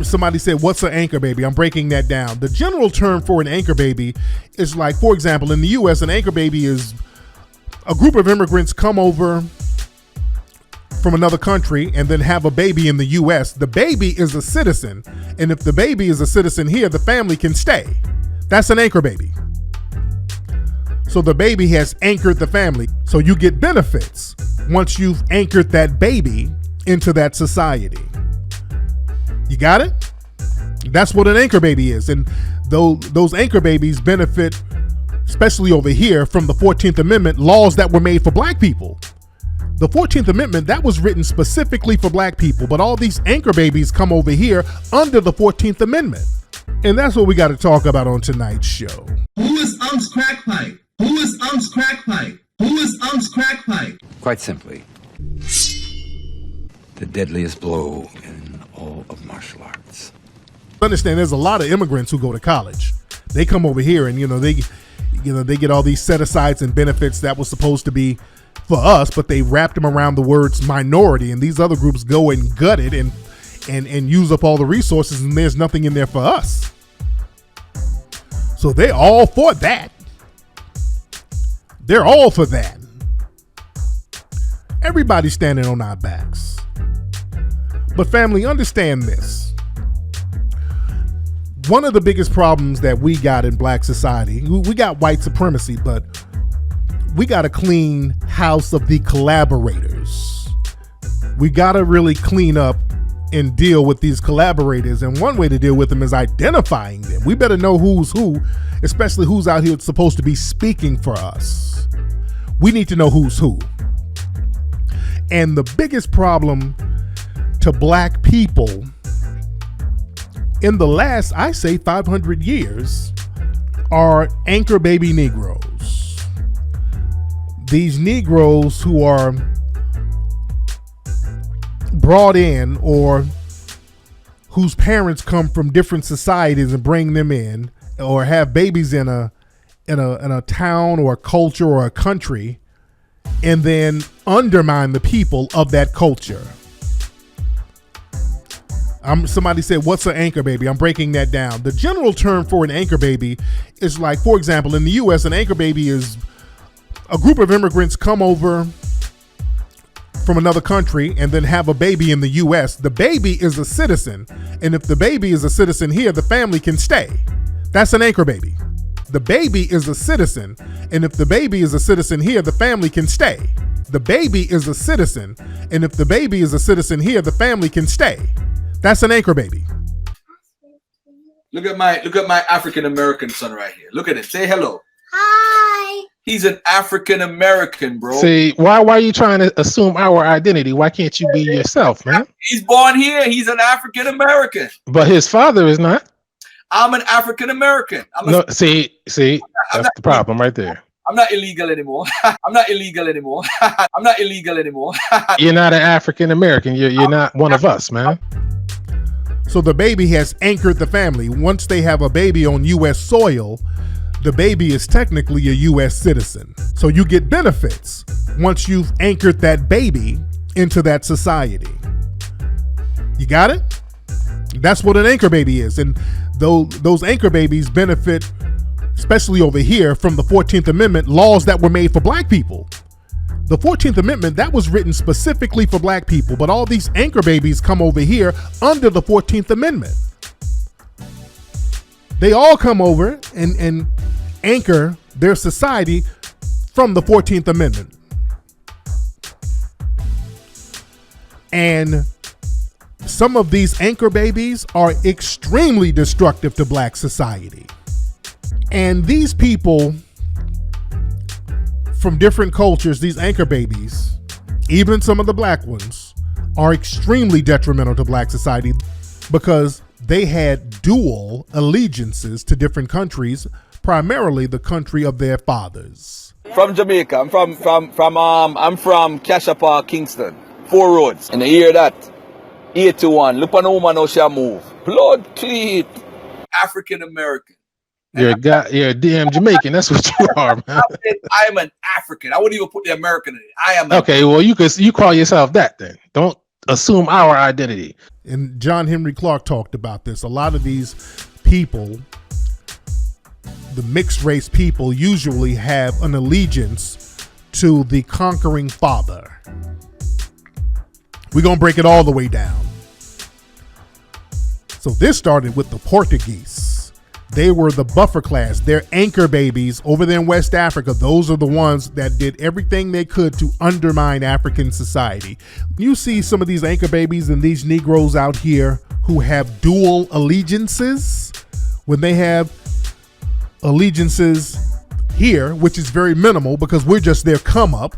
Somebody said, what's an anchor baby? I'm breaking that down. The general term for an anchor baby is like, for example, in the U.S., an anchor baby is a group of immigrants come over from another country and then have a baby in the U.S. The baby is a citizen, and if the baby is a citizen here, the family can stay. That's an anchor baby. So the baby has anchored the family. So you get benefits once you've anchored that baby into that society. You got it? That's what an anchor baby is. And those anchor babies benefit, especially over here, from the 14th Amendment laws that were made for black people. The 14th Amendment, that was written specifically for black people, but all these anchor babies come over here under the 14th Amendment. And that's what we got to talk about on tonight's show. Who is Unks Crack Pipe? Who is Unks Crack Pipe? Who is Unks Crack Pipe? Quite simply, the deadliest blow in all of martial arts. Understand, there's a lot of immigrants who go to college. They come over here and they get all these set-asides and benefits that was supposed to be for us, but they wrapped them around the words minority, and these other groups go and gut it and use up all the resources, and there's nothing in there for us. So they're all for that. They're all for that. Everybody's standing on our backs. But family, understand this. One of the biggest problems that we got in black society, we got white supremacy, but we got a clean house of the collaborators. We got to really clean up and deal with these collaborators. And one way to deal with them is identifying them. We better know who's who, especially who's out here supposed to be speaking for us. We need to know who's who. And the biggest problem to black people in the last, I say, 500 years are anchor baby Negroes. These Negroes who are brought in or whose parents come from different societies and bring them in, or have babies in a town or a culture or a country, and then undermine the people of that culture. Somebody said, what's an anchor baby? I'm breaking that down. The general term for an anchor baby is like, for example, in the U.S., an anchor baby is a group of immigrants come over from another country and then have a baby in the U.S. The baby is a citizen, and if the baby is a citizen here, the family can stay. That's an anchor baby. The baby is a citizen, and if the baby is a citizen here, the family can stay. The baby is a citizen, and if the baby is a citizen here, the family can stay. That's an anchor baby. Look at my African American son right here. Look at him. Say hello. Hi. He's an African American, bro. See, why are you trying to assume our identity? Why can't you be yourself, man? He's born here. He's an African American. But his father is not. I'm an African American. See, that's the problem right there. I'm not illegal anymore. I'm not illegal anymore. I'm not illegal anymore. You're not an African American. You're not one of us, man. So the baby has anchored the family. Once they have a baby on U.S. soil, the baby is technically a U.S. citizen. So you get benefits once you've anchored that baby into that society. You got it? That's what an anchor baby is. And those anchor babies benefit, especially over here, from the 14th Amendment laws that were made for black people. The 14th Amendment, that was written specifically for black people, but all these anchor babies come over here under the 14th Amendment. They all come over and anchor their society from the 14th Amendment. And some of these anchor babies are extremely destructive to black society. And these people from different cultures, these anchor babies, even some of the black ones, are extremely detrimental to black society because they had dual allegiances to different countries, primarily the country of their fathers. From Jamaica. I'm from Cashapa, Kingston. 4 roads. And you hear that? 8-1. Look on a woman how she move. Blood cleat. African American. You're a damn Jamaican. That's what you are, man. I'm an African. I wouldn't even put the American in it. I am. Okay, well you call yourself that then. Don't assume our identity. And John Henry Clark talked about this. A lot of these people, the mixed race people, usually have an allegiance to the conquering father. We're going to break it all the way down. So this started with the Portuguese. They were the buffer class. They're anchor babies over there in West Africa. Those are the ones that did everything they could to undermine African society. You see some of these anchor babies and these Negroes out here who have dual allegiances. When they have allegiances here, which is very minimal because we're just their come up,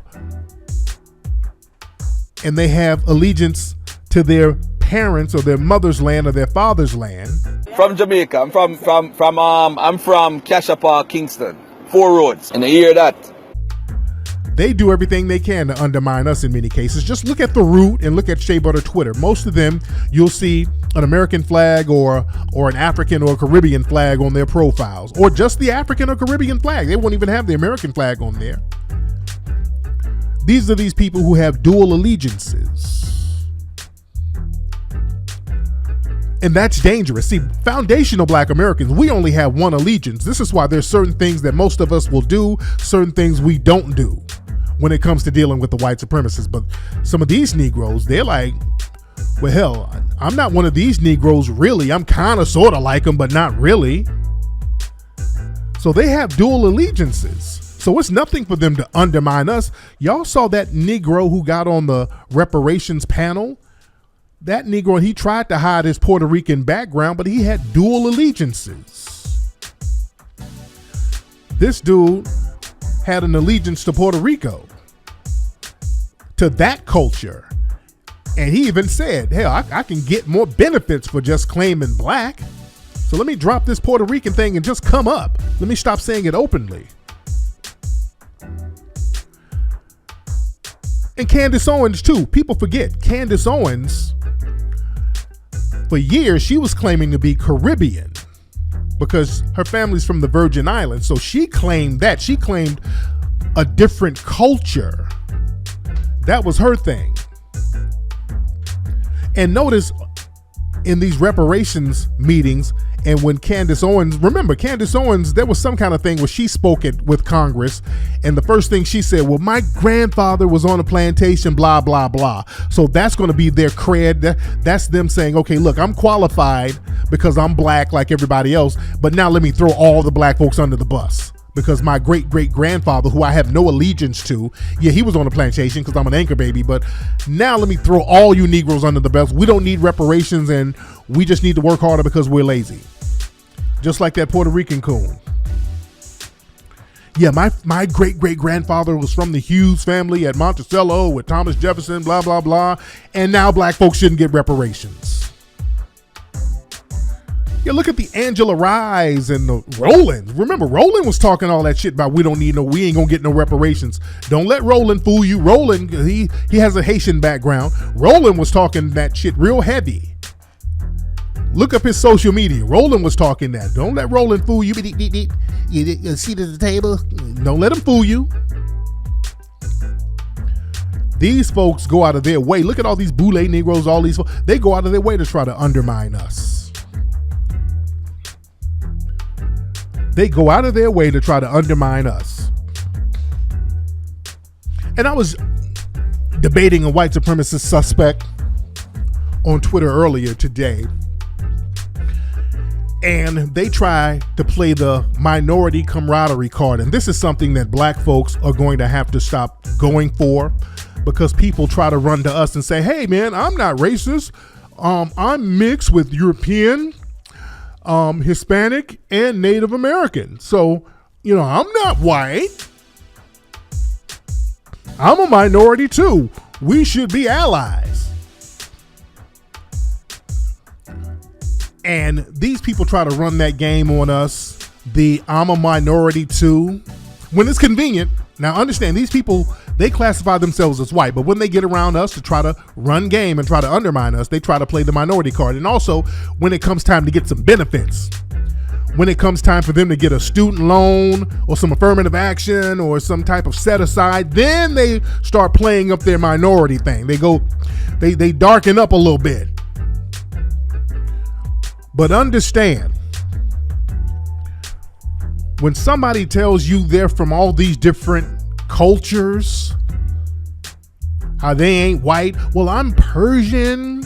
and they have allegiance to their parents or their mother's land or their father's land. From Jamaica. I'm from Cashapa, Kingston. 4 roads. And you hear that? They do everything they can to undermine us in many cases. Just look at The Root and look at Shea Butter Twitter. Most of them, you'll see an American flag or an African or Caribbean flag on their profiles, or just the African or Caribbean flag. They won't even have the American flag on there. These are these people who have dual allegiances. And that's dangerous. See, foundational Black Americans, we only have one allegiance. This is why there's certain things that most of us will do, certain things we don't do when it comes to dealing with the white supremacists. But some of these Negroes, they're like, well, hell, I'm not one of these Negroes really. I'm kind of sort of like them, but not really. So they have dual allegiances. So it's nothing for them to undermine us. Y'all saw that Negro who got on the reparations panel? That Negro, he tried to hide his Puerto Rican background, but he had dual allegiances. This dude had an allegiance to Puerto Rico, to that culture. And he even said, hell, I can get more benefits for just claiming Black. So let me drop this Puerto Rican thing and just come up. Let me stop saying it openly. And Candace Owens, too. People forget Candace Owens, for years, she was claiming to be Caribbean because her family's from the Virgin Islands. So she claimed that. She claimed a different culture. That was her thing. And notice in these reparations meetings, and when Candace Owens, remember Candace Owens, there was some kind of thing where she spoke with Congress, and the first thing she said, well, my grandfather was on a plantation, blah, blah, blah. So that's going to be their cred. That's them saying, okay, look, I'm qualified because I'm Black like everybody else, but now let me throw all the Black folks under the bus. Because my great-great-grandfather, who I have no allegiance to, yeah, he was on a plantation because I'm an anchor baby, but now let me throw all you Negroes under the bus. We don't need reparations, and we just need to work harder because we're lazy. Just like that Puerto Rican coon. Yeah, my great-great-grandfather was from the Hughes family at Monticello with Thomas Jefferson, blah, blah, blah, and now Black folks shouldn't get reparations. Yeah, look at the Angela Rise and the Roland. Remember, Roland was talking all that shit about we ain't gonna get no reparations. Don't let Roland fool you. Roland, he has a Haitian background. Roland was talking that shit real heavy. Look up his social media. Roland was talking that. Don't let Roland fool you. You seat at the table. Don't let him fool you. These folks go out of their way. Look at all these Boule Negroes, all these. They go out of their way to try to undermine us. They go out of their way to try to undermine us. And I was debating a white supremacist suspect on Twitter earlier today. And they try to play the minority camaraderie card. And this is something that Black folks are going to have to stop going for, because people try to run to us and say, hey, man, I'm not racist. I'm mixed with European, Hispanic, and Native American. So, I'm not white. I'm a minority too. We should be allies. And these people try to run that game on us. I'm a minority too. When it's convenient. Now understand, these people, they classify themselves as white, but when they get around us to try to run game and try to undermine us, they try to play the minority card. And also when it comes time to get some benefits, when it comes time for them to get a student loan or some affirmative action or some type of set aside, then they start playing up their minority thing. They darken up a little bit. But understand, when somebody tells you they're from all these different cultures, how they ain't white, well, I'm Persian,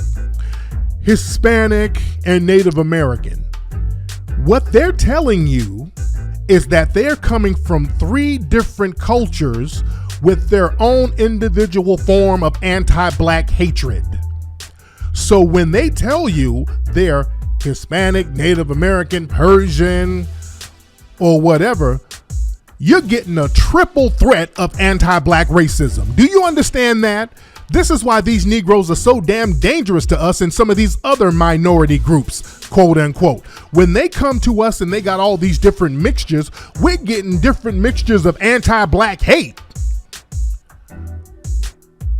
Hispanic, and Native American. What they're telling you is that they're coming from 3 different cultures with their own individual form of anti-black hatred. So when they tell you they're Hispanic, Native American, Persian, or whatever, you're getting a triple threat of anti-black racism. Do you understand that? This is why these Negroes are so damn dangerous to us and some of these other minority groups, quote unquote. When they come to us and they got all these different mixtures, we're getting different mixtures of anti-black hate.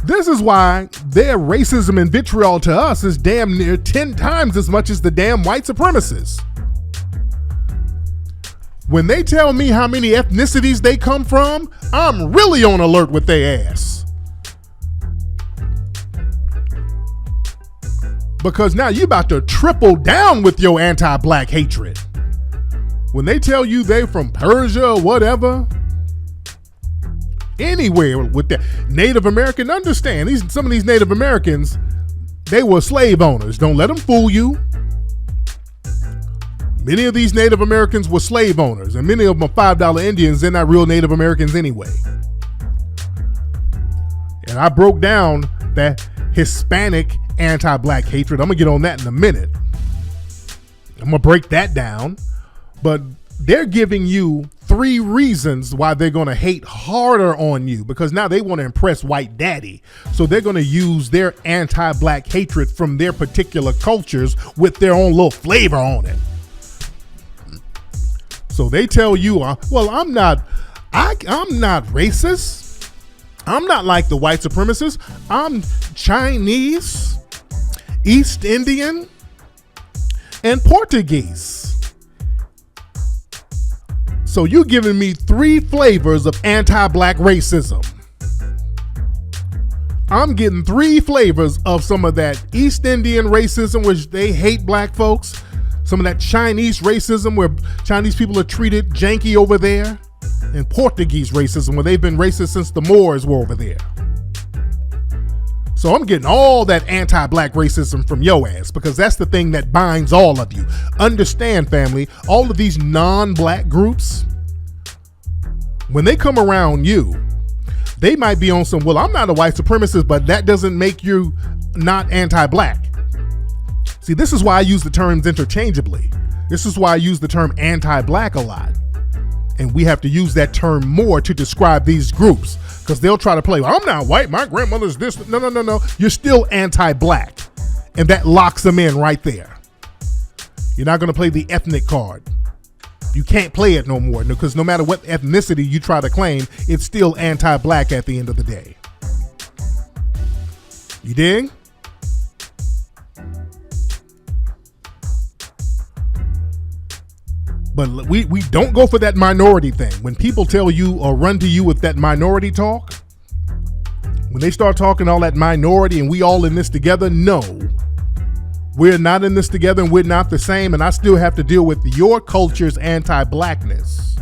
This is why their racism and vitriol to us is damn near 10 times as much as the damn white supremacists. When they tell me how many ethnicities they come from, I'm really on alert with their ass. Because now you about to triple down with your anti-black hatred. When they tell you they from Persia or whatever, anywhere with that Native American, understand some of these Native Americans, they were slave owners. Don't let them fool you. Many of these Native Americans were slave owners, and many of them are $5 Indians. They're not real Native Americans anyway. And I broke down that Hispanic anti-black hatred. I'm gonna get on that in a minute. I'm gonna break that down. But they're giving you 3 reasons why they're gonna hate harder on you, because now they want to impress white daddy. So they're gonna use their anti-black hatred from their particular cultures with their own little flavor on it. So they tell you, well, I'm not racist. I'm not like the white supremacists. I'm Chinese, East Indian, and Portuguese. So you giving me 3 flavors of anti-black racism. I'm getting 3 flavors of some of that East Indian racism, which they hate black folks. Some of that Chinese racism where Chinese people are treated janky over there. And Portuguese racism where they've been racist since the Moors were over there. So I'm getting all that anti-black racism from your ass, because that's the thing that binds all of you. Understand, family, all of these non-black groups, when they come around you, they might be on some, well, I'm not a white supremacist, but that doesn't make you not anti-black. See, this is why I use the terms interchangeably. This is why I use the term anti-black a lot. And we have to use that term more to describe these groups, because they'll try to play, well, I'm not white, my grandmother's this. No. You're still anti-black. And that locks them in right there. You're not going to play the ethnic card. You can't play it no more, because no matter what ethnicity you try to claim, it's still anti-black at the end of the day. You dig? But we don't go for that minority thing. When people tell you or run to you with that minority talk, when they start talking all that minority and we all in this together, no, we're not in this together and we're not the same. And I still have to deal with your culture's anti-blackness.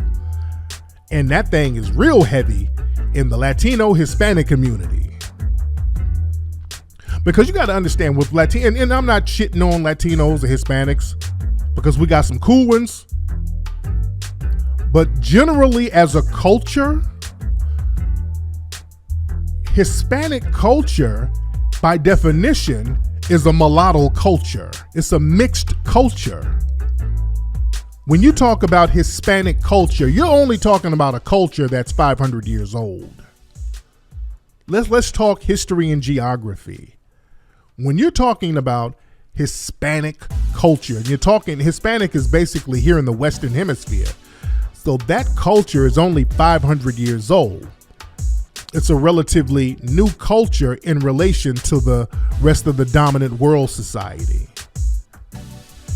And that thing is real heavy in the Latino Hispanic community. Because you got to understand with Latino, and I'm not shitting on Latinos or Hispanics, because we got some cool ones. But generally, as a culture, Hispanic culture, by definition, is a mulatto culture. It's a mixed culture. When you talk about Hispanic culture, you're only talking about a culture that's 500 years old. Let's talk history and geography. When you're talking about Hispanic culture, and you're talking, Hispanic is basically here in the Western Hemisphere. So that culture is only 500 years old. It's a relatively new culture in relation to the rest of the dominant world society.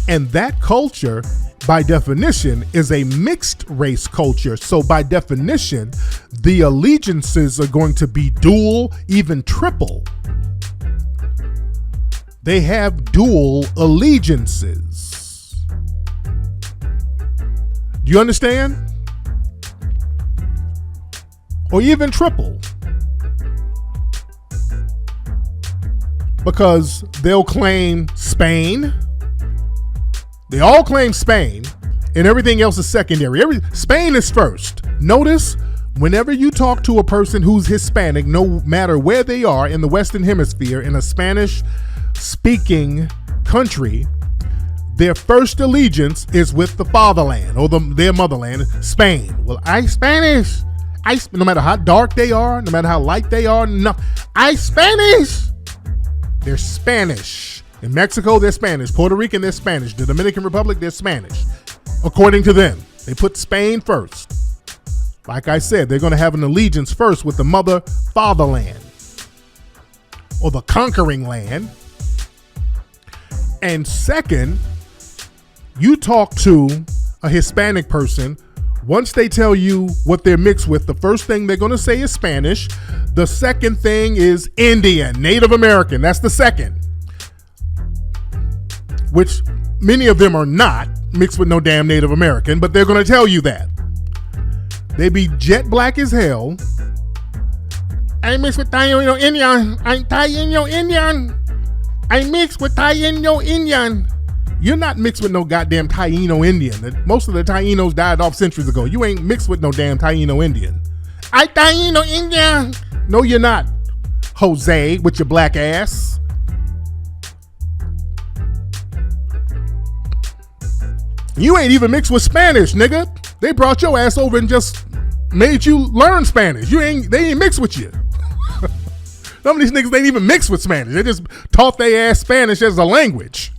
And that culture by definition, is a mixed race culture. So by definition, the allegiances are going to be dual, even triple. They have dual allegiances. Do you understand? Or even triple. Because they'll claim Spain. They all claim Spain, and everything else is secondary. Spain is first. Notice, whenever you talk to a person who's Hispanic, no matter where they are in the Western Hemisphere, in a Spanish-speaking country, their first allegiance is with the fatherland or their motherland, Spain. Well, I Spanish. No matter how dark they are, no matter how light they are, no, I Spanish. They're Spanish. In Mexico, they're Spanish. Puerto Rican, they're Spanish. The Dominican Republic, they're Spanish. According to them, they put Spain first. Like I said, they're going to have an allegiance first with the fatherland or the conquering land. And second, you talk to a Hispanic person, once they tell you what they're mixed with, the first thing they're going to say is Spanish. The second thing is Indian, Native American. That's the second. Which many of them are not mixed with no damn Native American, but they're going to tell you that. They be jet black as hell. I mix with Taino Indian. I'm Taino Indian. I mix with Taino Indian. You're not mixed with no goddamn Taino Indian. Most of the Tainos died off centuries ago. You ain't mixed with no damn Taino Indian. I Taino Indian. No, you're not, Jose, with your black ass. You ain't even mixed with Spanish, nigga. They brought your ass over and just made you learn Spanish. They ain't mixed with you. Some of these niggas ain't even mixed with Spanish. They just taught their ass Spanish as a language.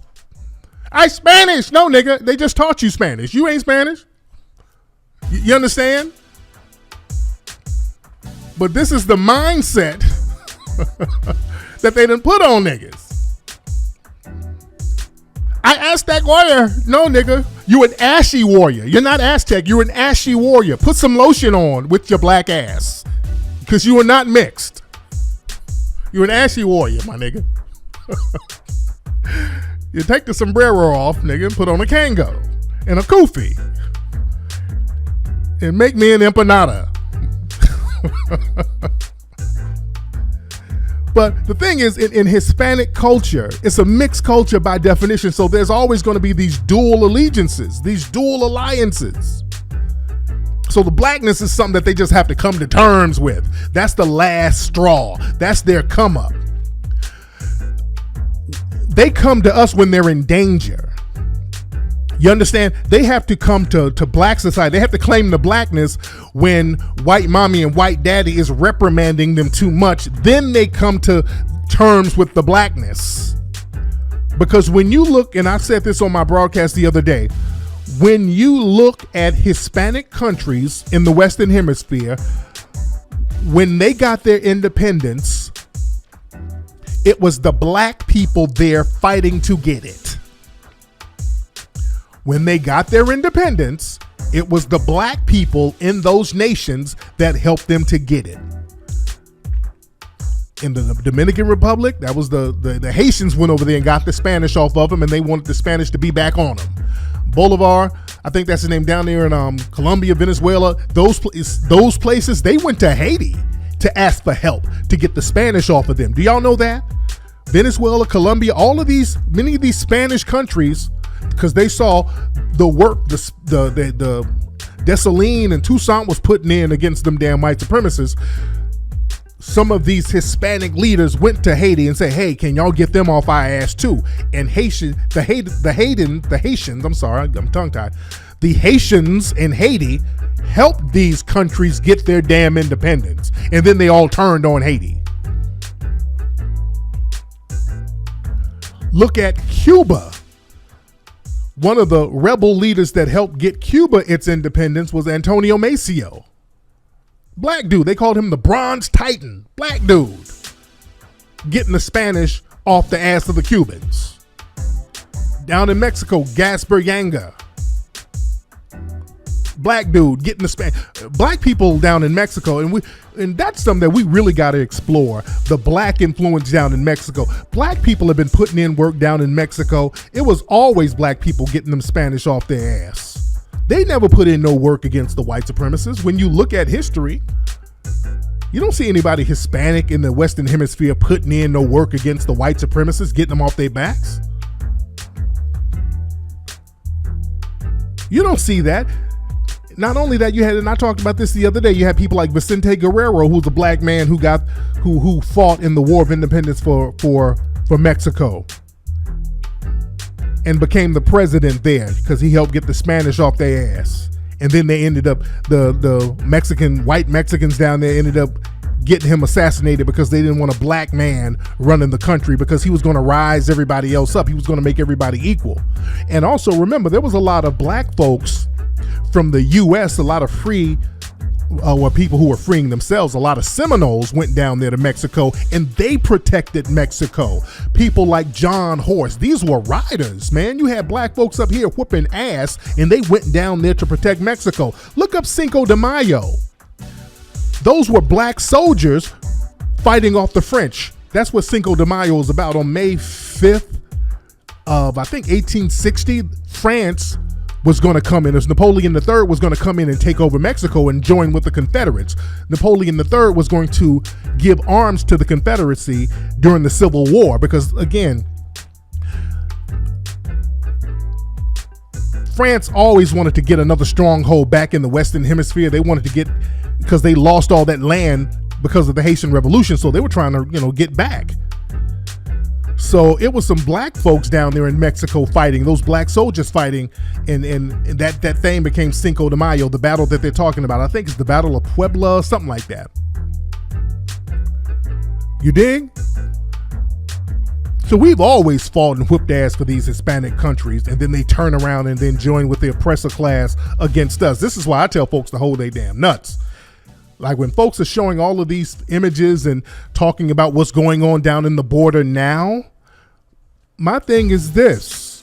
I Spanish. No, nigga. They just taught you Spanish. You ain't Spanish. You understand? But this is the mindset that they done put on niggas. I Aztec warrior. No, nigga. You an ashy warrior. You're not Aztec. You're an ashy warrior. Put some lotion on with your black ass. Because you are not mixed. You're an ashy warrior, my nigga. You take the sombrero off, nigga, and put on a Kango and a kufi. And make me an empanada. But the thing is, in Hispanic culture, it's a mixed culture by definition. So there's always going to be these dual allegiances, these dual alliances. So the blackness is something that they just have to come to terms with. That's the last straw. That's their come up. They come to us when they're in danger. You understand? They have to come to black society. They have to claim the blackness when white mommy and white daddy is reprimanding them too much. Then they come to terms with the blackness. Because when you look, and I said this on my broadcast the other day, when you look at Hispanic countries in the Western Hemisphere, when they got their independence, it was the black people there fighting to get it. When they got their independence, it was the black people in those nations that helped them to get it. In the Dominican Republic, that was the Haitians went over there and got the Spanish off of them, and they wanted the Spanish to be back on them. Bolivar, I think that's his name, down there in Colombia, Venezuela, those places, they went to Haiti to ask for help to get the Spanish off of them. Do y'all know that? Venezuela, Colombia, many of these Spanish countries, because they saw the work the Dessalines and Toussaint was putting in against them damn white supremacists. Some of these Hispanic leaders went to Haiti and said, hey, can y'all get them off our ass too? And the Haitians, I'm sorry, I'm tongue-tied. The Haitians in Haiti helped these countries get their damn independence. And then they all turned on Haiti. Look at Cuba. One of the rebel leaders that helped get Cuba its independence was Antonio Maceo. Black dude. They called him the Bronze Titan. Black dude. Getting the Spanish off the ass of the Cubans. Down in Mexico, Gaspar Yanga. black dude getting the black people down in Mexico, and that's something that we really got to explore. The black influence down in Mexico. Black people have been putting in work down in Mexico. It was always black people getting them Spanish off their ass. They never put in no work against the white supremacists. When you look at history, you don't see anybody Hispanic in the Western Hemisphere putting in no work against the white supremacists, getting them off their backs. You don't see that. Not only that, you had, and I talked about this the other day, you had people like Vicente Guerrero, who's a black man who fought in the War of Independence for Mexico and became the president there because he helped get the Spanish off their ass. And then they ended up, the white Mexicans down there ended up getting him assassinated because they didn't want a black man running the country, because he was going to rise everybody else up. He was going to make everybody equal. And also remember, there was a lot of black folks from the U.S., a lot of people who were freeing themselves. A lot of Seminoles went down there to Mexico, and they protected Mexico. People like John Horse, these were riders, man. You had black folks up here whooping ass, and they went down there to protect Mexico. Look up Cinco de Mayo. Those were black soldiers fighting off the French. That's what Cinco de Mayo is about. On May 5th of, I think, 1860, France was going to come in, as Napoleon III was going to come in and take over Mexico and join with the Confederates. Napoleon III was going to give arms to the Confederacy during the Civil War, because again, France always wanted to get another stronghold back in the Western Hemisphere. They wanted to get, because they lost all that land because of the Haitian Revolution, so they were trying to, get back. So it was some black folks down there in Mexico fighting, those black soldiers fighting, and that thing became Cinco de Mayo, the battle that they're talking about. I think it's the Battle of Puebla, something like that. You dig? So we've always fought and whipped ass for these Hispanic countries, and then they turn around and then join with the oppressor class against us. This is why I tell folks to hold their damn nuts. Like when folks are showing all of these images and talking about what's going on down in the border now, my thing is this.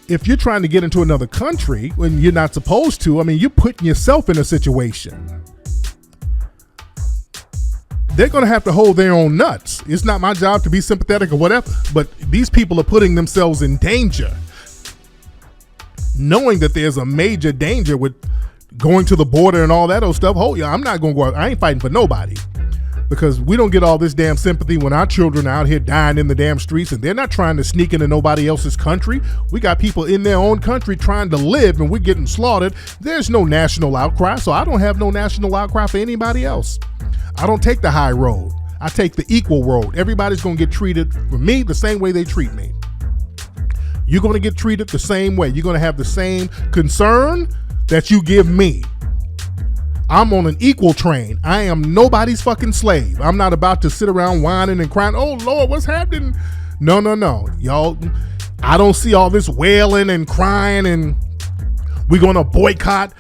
If you're trying to get into another country when you're not supposed to, you're putting yourself in a situation. They're going to have to hold their own nuts. It's not my job to be sympathetic or whatever, but these people are putting themselves in danger, knowing that there's a major danger with going to the border and all that old stuff. Oh yeah, I'm not going to go out. I ain't fighting for nobody, because we don't get all this damn sympathy when our children are out here dying in the damn streets, and they're not trying to sneak into nobody else's country. We got people in their own country trying to live, and we're getting slaughtered. There's no national outcry, so I don't have no national outcry for anybody else. I don't take the high road. I take the equal road. Everybody's going to get treated for me the same way they treat me. You're going to get treated the same way. You're going to have the same concern that you give me. I'm on an equal train. I am nobody's fucking slave. I'm not about to sit around whining and crying, oh Lord, what's happening? No. Y'all, I don't see all this wailing and crying and we're going to boycott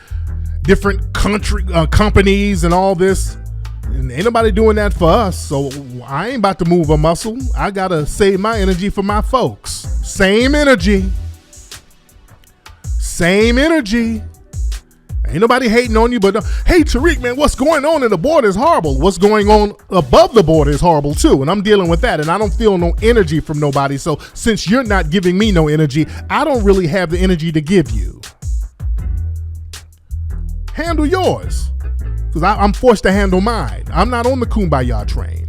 different companies and all this. And ain't nobody doing that for us. So I ain't about to move a muscle. I got to save my energy for my folks. Same energy. Ain't nobody hating on you, but hey, Tariq, man, what's going on in the border is horrible. What's going on above the border is horrible too, and I'm dealing with that, and I don't feel no energy from nobody. So since you're not giving me no energy, I don't really have the energy to give you. Handle yours, because I'm forced to handle mine. I'm not on the Kumbaya train.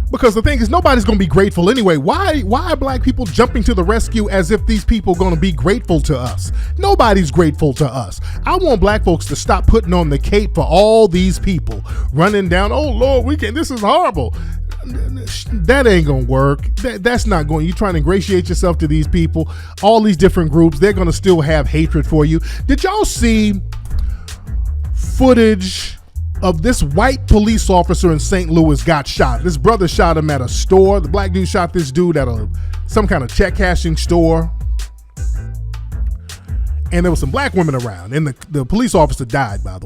Because the thing is, nobody's going to be grateful anyway. Why are black people jumping to the rescue as if these people are going to be grateful to us? Nobody's grateful to us. I want black folks to stop putting on the cape for all these people running down, oh Lord, this is horrible. That ain't going to work. That's not going. You're trying to ingratiate yourself to these people, all these different groups. They're going to still have hatred for you. Did y'all see footage of this white police officer in St. Louis got shot? This brother shot him at a store. The black dude shot this dude at some kind of check cashing store. And there was some black women around, and the police officer died, by the way.